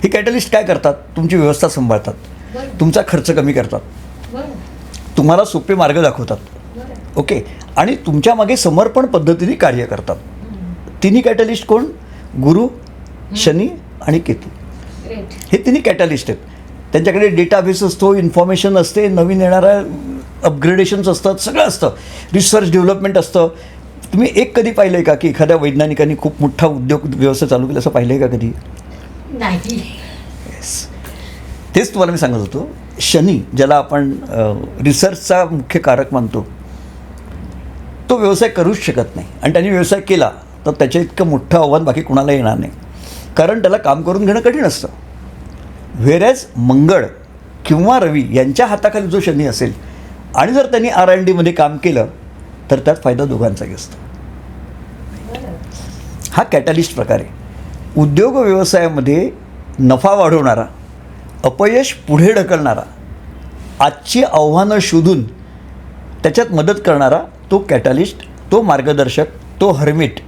हे कॅटलिस्ट काय करतात? तुमची व्यवस्था सांभाळतात, तुमचा खर्च कमी करतात, तुम्हाला सोपे मार्ग दाखवतात, ओके, आणि तुमच्या मागे समर्पण पद्धतीने कार्य करतात. तिन्ही कॅटलिस्ट कोण? गुरु, शनी आणि केतू. हे तिन्ही कॅटलिस्ट आहेत. त्यांच्याकडे डेटाबेस असतो, इन्फॉर्मेशन असते, नवीन येणाऱ्या अपग्रेडेशन्स असतात, सगळं असतं, रिसर्च डेव्हलपमेंट असतं. तुम्ही एक कधी पाहिलं आहे का की एखाद्या वैज्ञानिकांनी खूप मोठा उद्योग व्यवसाय चालू केला, असं पाहिलं आहे का कधी? नाही. येस, तेच तुम्हाला मी सांगत होतो. शनी, ज्याला आपण रिसर्चचा मुख्य कारक मानतो, तो व्यवसाय करूच शकत नाही. आणि त्यांनी व्यवसाय केला तर त्याच्या इतकं मोठं आव्हान बाकी कुणाला येणार नाही, कारण त्याला काम करून घेणं कठीण असतं. व्हेरॅज मंगळ किंवा रवी यांच्या हाताखाली जो शनी असेल आणि जर त्यांनी R&Dमध्ये काम केलं तर त्यात फायदा दोघांचाही असतो. हा कॅटलिस्ट प्रकार आहे. उद्योग व्यवसायामध्ये नफा वाढवणारा, अपयश पुढे ढकलणारा, आजची आव्हानं शोधून त्याच्यात मदत करणारा तो कॅटलिस्ट, तो मार्गदर्शक, तो हर्मिट